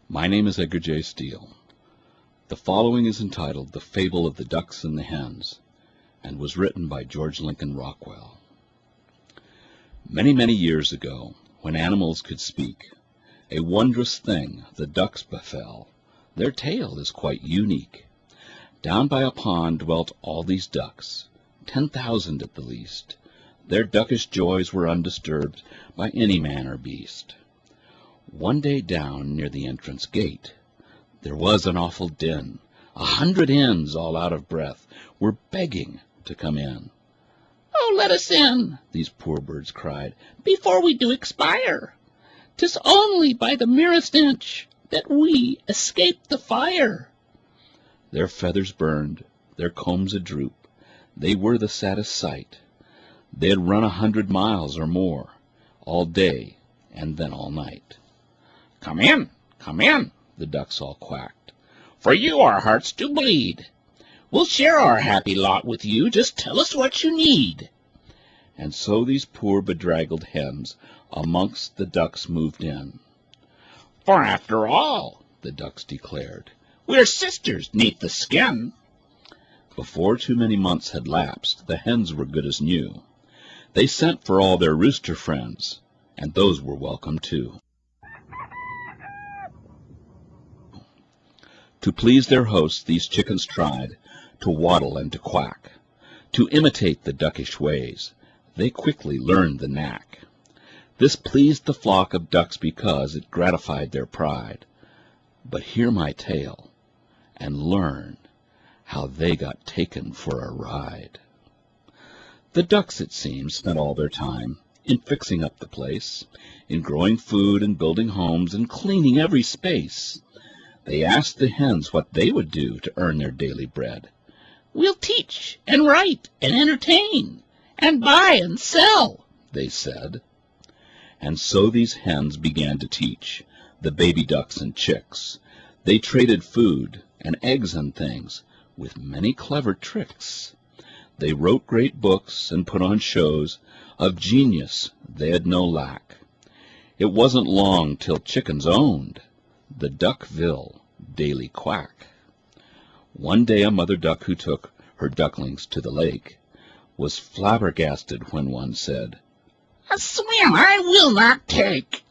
My name is Edgar J. Steele. The following is entitled The Fable of the Ducks and the Hens, and was written by George Lincoln Rockwell. Many, many years ago, when animals could speak, a wondrous thing the ducks befell. Their tale is quite unique. Down by a pond dwelt all these ducks, 10,000 at the least. Their duckish joys were undisturbed by any man or beast. One day down near the entrance gate, there was an awful din. 100 hens, all out of breath, were begging to come in. "Oh, let us in," these poor birds cried, "before we do expire. 'Tis only by the merest inch that we escape the fire." Their feathers burned, their combs a-droop. They were the saddest sight. They had run 100 miles or more, all day and then all night. Come in, the ducks all quacked, "for you our hearts do bleed. We'll share our happy lot with you, just tell us what you need." And so these poor bedraggled hens amongst the ducks moved in. "For after all," the ducks declared, "we're sisters 'neath the skin." Before too many months had lapsed, the hens were good as new. They sent for all their rooster friends, and those were welcome too. To please their hosts, these chickens tried to waddle and to quack, to imitate the duckish ways. They quickly learned the knack. This pleased the flock of ducks because it gratified their pride. But hear my tale, and learn how they got taken for a ride. The ducks, it seems, spent all their time in fixing up the place, in growing food and building homes and cleaning every space. They asked the hens what they would do to earn their daily bread. "We'll teach and write and entertain and buy and sell," they said. And so these hens began to teach the baby ducks and chicks. They traded food and eggs and things with many clever tricks. They wrote great books and put on shows. Of genius they had no lack. It wasn't long till chickens owned the Duckville Daily Quack. One day a mother duck who took her ducklings to the lake was flabbergasted when one said, "A swim I will not take."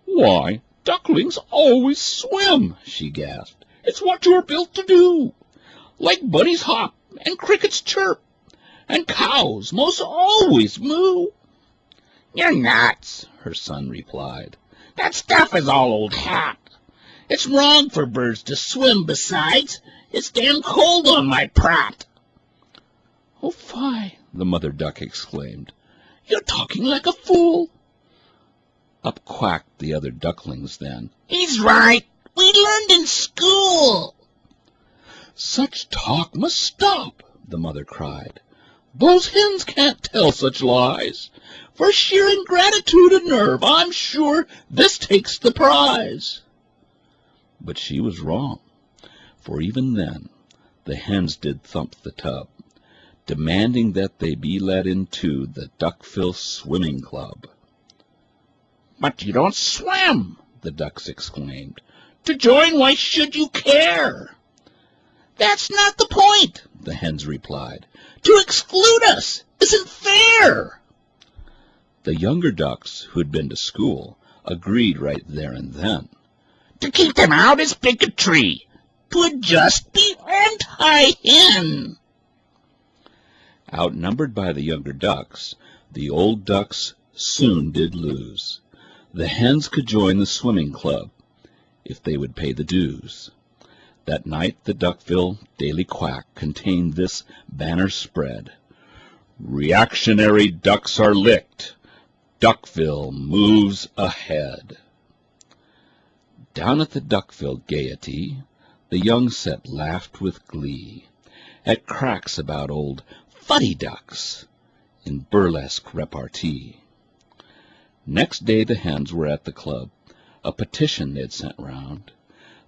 "Why, ducklings always swim," she gasped. "It's what you're built to do. Like bunnies hop and crickets chirp, and cows most always moo." "You're nuts," her son replied. "That stuff is all old hat. It's wrong for birds to swim. Besides, it's damn cold on my prat." "Oh, fie!" the mother duck exclaimed. "You're talking like a fool." Up quacked the other ducklings then. "He's right. We learned in school." "Such talk must stop," the mother cried. "Those hens can't tell such lies. For sheer ingratitude and nerve, I'm sure this takes the prize." But she was wrong, for even then the hens did thump the tub, demanding that they be let into the Duckville Swimming Club. "But you don't swim," the ducks exclaimed. "To join, why should you care?" "That's not the point," the hens replied. "To exclude us isn't fair." The younger ducks, who'd been to school, agreed right there and then. "To keep them out is bigotry. 'Twould just be anti-hen." Outnumbered by the younger ducks, the old ducks soon did lose. The hens could join the swimming club if they would pay the dues. That night the Duckville Daily Quack contained this banner spread: "Reactionary ducks are licked. Duckville moves ahead." Down at the Duckville Gaiety, the young set laughed with glee at cracks about old fuddy ducks in burlesque repartee. Next day the hens were at the club. A petition they'd sent round.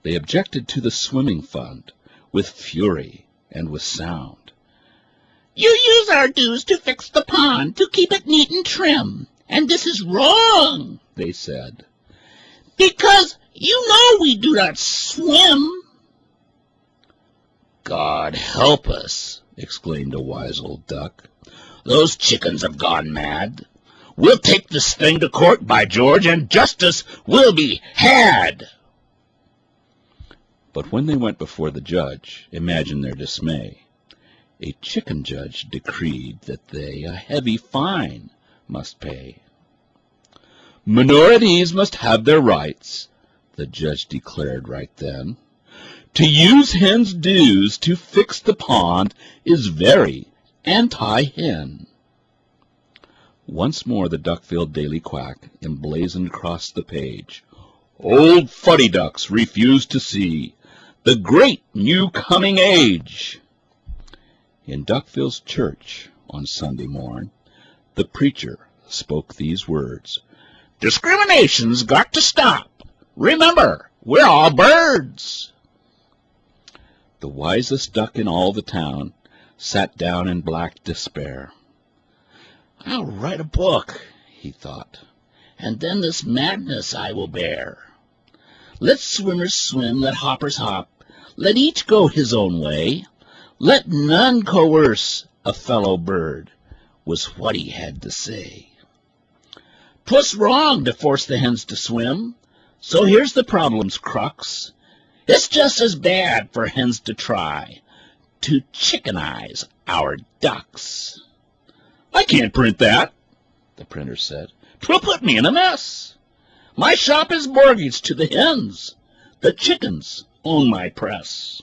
They objected to the swimming fund with fury and with sound. "You use our dues to fix the pond, to keep it neat and trim, and this is wrong," they said, "because you know we do not swim." "God help us," exclaimed a wise old duck. "Those chickens have gone mad. We'll take this thing to court, by George, and justice will be had." But when they went before the judge, imagine their dismay. A chicken judge decreed that they a heavy fine must pay. "Minorities must have their rights," the judge declared right then. "To use hens' dues to fix the pond is very anti-hen." Once more the Duckville Daily Quack emblazoned across the page, "Old fuddy ducks refuse to see the great new coming age." In Duckville's church on Sunday morn, the preacher spoke these words, "Discrimination's got to stop. Remember, we're all birds." The wisest duck in all the town sat down in black despair. "I'll write a book," he thought, "and then this madness I will bear. Let swimmers swim, let hoppers hop, let each go his own way. Let none coerce a fellow bird," was what he had to say. "'Twas wrong to force the hens to swim, so here's the problem's crux. It's just as bad for hens to try to chickenize our ducks." "I can't print that," the printer said. "'Twill put me in a mess. My shop is mortgaged to the hens. The chickens own my press."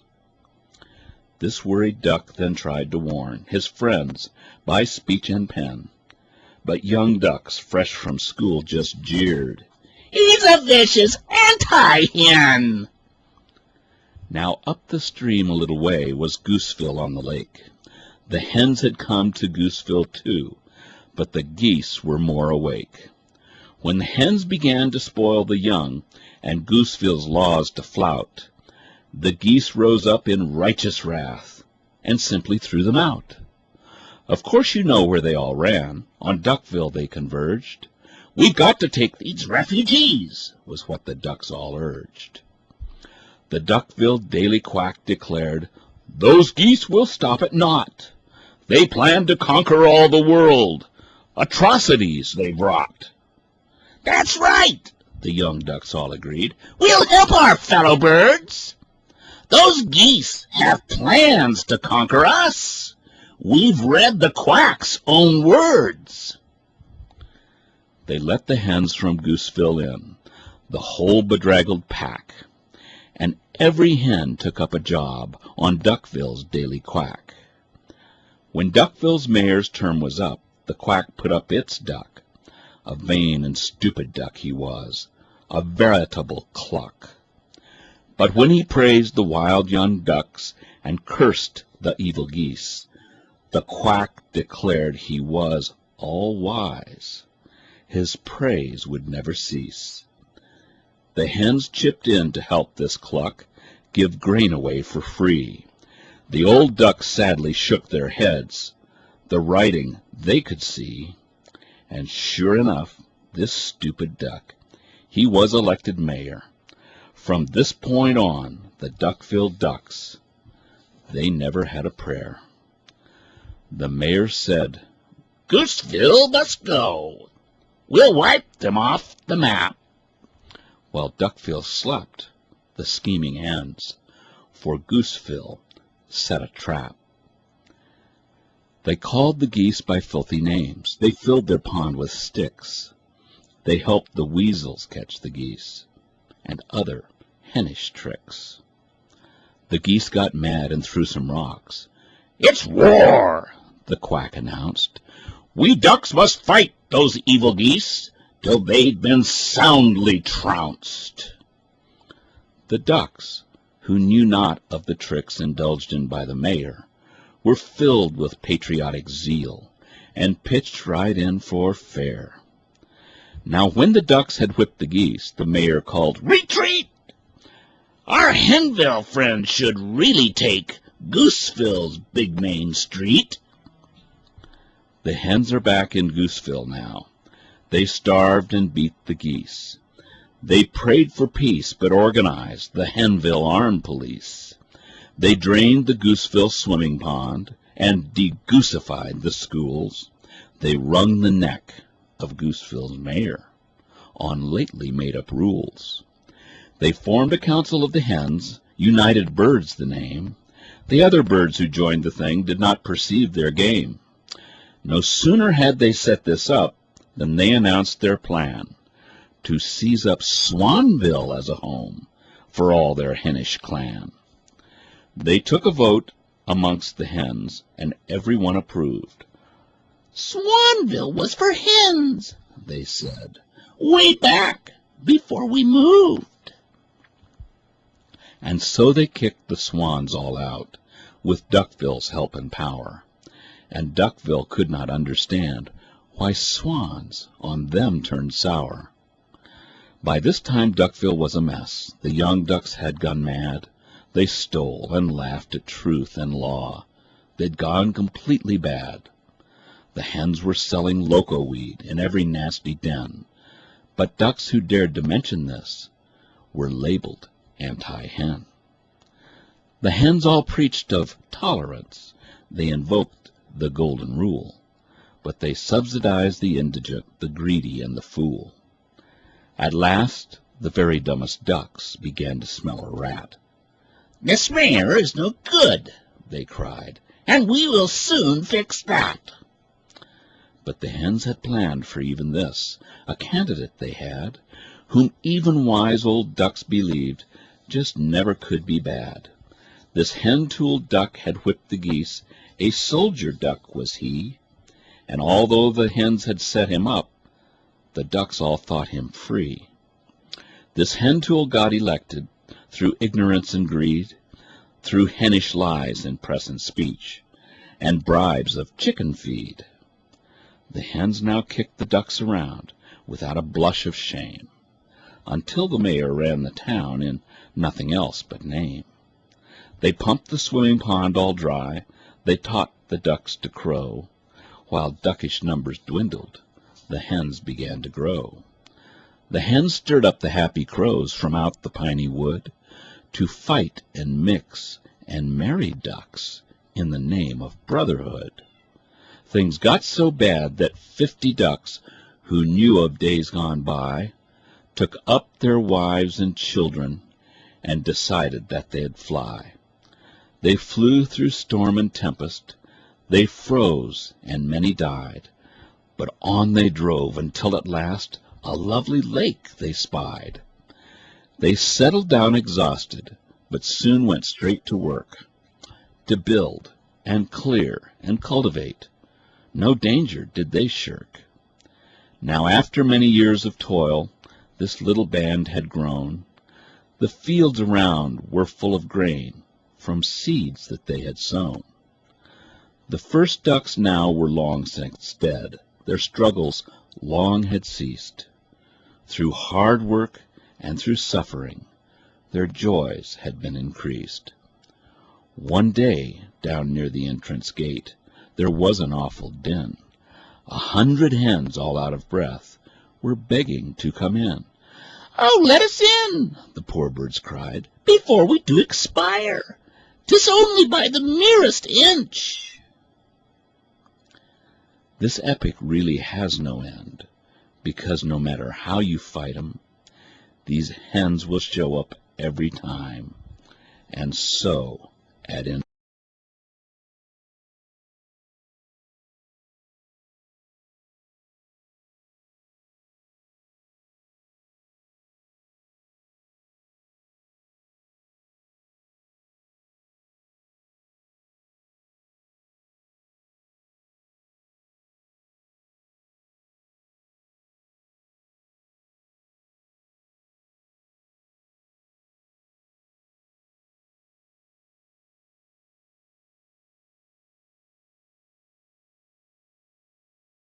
This worried duck then tried to warn his friends by speech and pen, but young ducks fresh from school just jeered, "He's a vicious anti-hen." Now up the stream a little way was Gooseville on the lake. The hens had come to Gooseville too, but the geese were more awake. When the hens began to spoil the young and Gooseville's laws to flout, the geese rose up in righteous wrath and simply threw them out. Of course you know where they all ran. On Duckville they converged. "We've got to take these refugees," was what the ducks all urged. The Duckville Daily Quack declared, "Those geese will stop at naught. They plan to conquer all the world. Atrocities they've wrought." "That's right," the young ducks all agreed. "We'll help our fellow birds. Those geese have plans to conquer us. We've read the quack's own words." They let the hens from Gooseville in, the whole bedraggled pack, and every hen took up a job on Duckville's Daily Quack. When Duckville's mayor's term was up, the quack put up its duck. A vain and stupid duck he was, a veritable cluck. But when he praised the wild young ducks and cursed the evil geese, the quack declared he was all-wise. His praise would never cease. The hens chipped in to help this cluck give grain away for free. The old ducks sadly shook their heads. The writing they could see. And sure enough, this stupid duck, he was elected mayor. From this point on, the Duckville ducks, they never had a prayer. The mayor said, "Gooseville must go. We'll wipe them off the map." While Duckville slept, the scheming hens, for Gooseville set a trap. They called the geese by filthy names. They filled their pond with sticks. They helped the weasels catch the geese, and other hennish tricks. The geese got mad and threw some rocks. "It's war," the quack announced. "We ducks must fight those evil geese till they've been soundly trounced." The ducks, who knew not of the tricks indulged in by the mayor, were filled with patriotic zeal, and pitched right in for fair. Now when the ducks had whipped the geese, the mayor called, "Retreat! Our Henville friends should really take Gooseville's big main street. The hens are back in Gooseville now. They starved and beat the geese. They prayed for peace, but organized the Henville Armed Police. They drained the Gooseville swimming pond and de-goosified the schools. They wrung the neck of Gooseville's mayor on lately made-up rules. They formed a council of the hens, United Birds the name. The other birds who joined the thing did not perceive their game. No sooner had they set this up than they announced their plan to seize up Swanville as a home for all their henish clan. They took a vote amongst the hens, and everyone approved. Swanville was for hens, they said, way back before we moved. And so they kicked the swans all out, with Duckville's help and power. And Duckville could not understand why swans on them turned sour. By this time Duckville was a mess. The young ducks had gone mad. They stole and laughed at truth and law. They'd gone completely bad. The hens were selling loco weed in every nasty den. But ducks who dared to mention this were labeled anti-hen. The hens all preached of tolerance. They invoked the golden rule. But they subsidized the indigent, the greedy, and the fool. At last, the very dumbest ducks began to smell a rat. This mayor is no good, they cried, and we will soon fix that. But the hens had planned for even this. A candidate they had, whom even wise old ducks believed just never could be bad. This hen-tooled duck had whipped the geese. A soldier duck was he. And although the hens had set him up, the ducks all thought him free. This hen-tool got elected through ignorance and greed, through henish lies in press and speech, and bribes of chicken feed. The hens now kicked the ducks around without a blush of shame, until the mayor ran the town in nothing else but name. They pumped the swimming pond all dry. They taught the ducks to crow. While duckish numbers dwindled, the hens began to grow. The hens stirred up the happy crows from out the piney wood to fight and mix and marry ducks in the name of brotherhood. Things got so bad that 50 ducks who knew of days gone by took up their wives and children and decided that they'd fly. They flew through storm and tempest. They froze, and many died, but on they drove until at last a lovely lake they spied. They settled down exhausted, but soon went straight to work, to build and clear and cultivate. No danger did they shirk. Now after many years of toil, this little band had grown. The fields around were full of grain from seeds that they had sown. The first ducks now were long since dead. Their struggles long had ceased. Through hard work and through suffering, their joys had been increased. One day, down near the entrance gate, there was an awful din. 100 hens, all out of breath, were begging to come in. Oh, let us in, the poor birds cried, before we do expire. 'Tis only by the merest inch. This epic really has no end, because no matter how you fight 'em, these hens will show up every time, and so add in